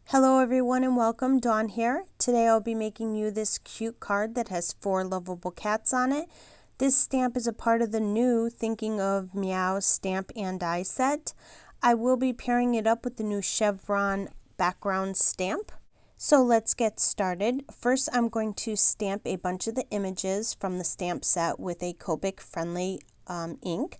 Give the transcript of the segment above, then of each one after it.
Hello everyone and welcome, Dawn here. Today I'll be making you this cute card that has 4 lovable cats on it. This stamp is a part of the new Thinking of Meow stamp and die set. I will be pairing it up with the new Chevron background stamp. So let's get started. First I'm going to stamp a bunch of the images from the stamp set with a Copic friendly ink.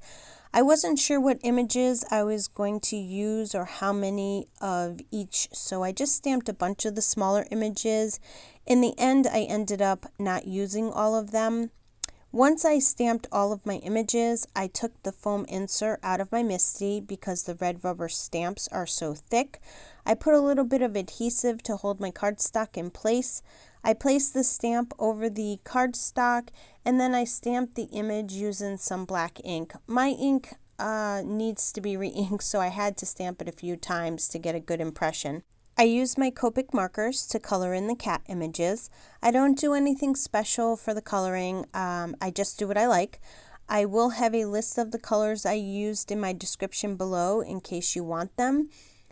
I wasn't sure what images I was going to use or how many of each, so I just stamped a bunch of the smaller images. In the end, I ended up not using all of them. Once I stamped all of my images, I took the foam insert out of my MISTI because the red rubber stamps are so thick. I put a little bit of adhesive to hold my cardstock in place. I placed the stamp over the cardstock and then I stamped the image using some black ink. My ink needs to be re-inked, so I had to stamp it a few times to get a good impression. I used my Copic markers to color in the cat images. I don't do anything special for the coloring, I just do what I like. I will have a list of the colors I used in my description below in case you want them.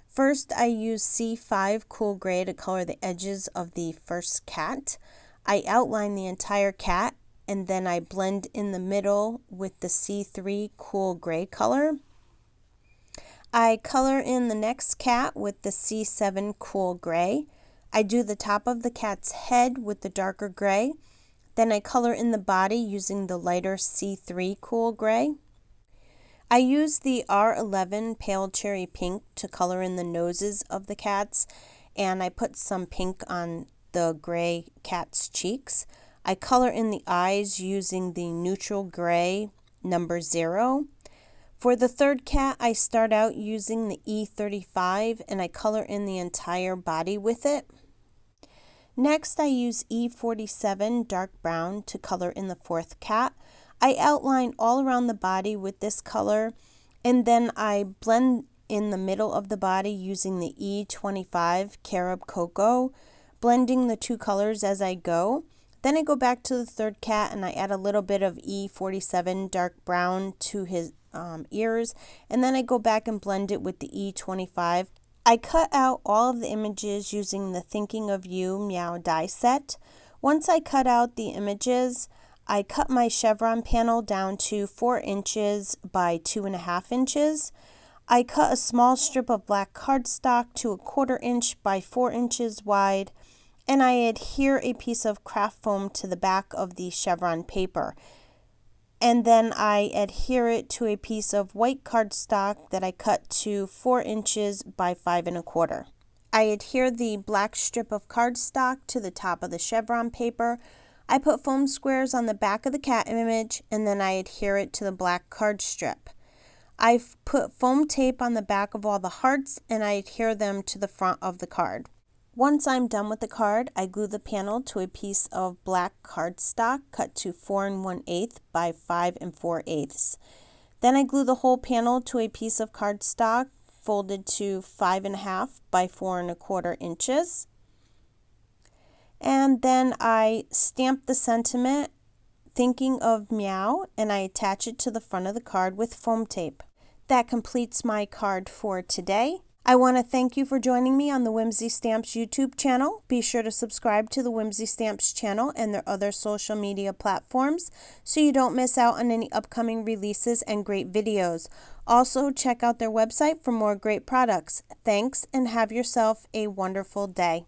First, I used C5 Cool Gray to color the edges of the first cat. I outline the entire cat and then I blend in the middle with the C3 Cool Gray color. I color in the next cat with the C7 Cool Gray. I do the top of the cat's head with the darker gray. Then I color in the body using the lighter C3 Cool Gray. I use the R11 Pale Cherry Pink to color in the noses of the cats, and I put some pink on the gray cat's cheeks. I color in the eyes using the neutral gray number 0. For the third cat, I start out using the E35 and I color in the entire body with it. Next, I use E47 dark brown to color in the fourth cat. I outline all around the body with this color and then I blend in the middle of the body using the E25 Carob Cocoa, blending the two colors as I go. Then I go back to the third cat and I add a little bit of E47 dark brown to his ears, and then I go back and blend it with the E25. I cut out all of the images using the Thinking of You Meow die set. Once I cut out the images, I cut my chevron panel down to 4 inches by 2.5 inches. I cut a small strip of black cardstock to 1/4 inch by 4 inches wide, and I adhere a piece of craft foam to the back of the chevron paper. And then I adhere it to a piece of white cardstock that I cut to 4 inches by 5 1/4. I adhere the black strip of cardstock to the top of the chevron paper. I put foam squares on the back of the cat image and then I adhere it to the black card strip. I've put foam tape on the back of all the hearts and I adhere them to the front of the card. Once I'm done with the card, I glue the panel to a piece of black cardstock cut to 4 1/8 by 5 4/8. Then I glue the whole panel to a piece of cardstock folded to 5 1/2 by 4 1/4 inches. And then I stamp the sentiment Thinking of Meow and I attach it to the front of the card with foam tape. That completes my card for today. I want to thank you for joining me on the Whimsy Stamps YouTube channel. Be sure to subscribe to the Whimsy Stamps channel and their other social media platforms so you don't miss out on any upcoming releases and great videos. Also, check out their website for more great products. Thanks and have yourself a wonderful day.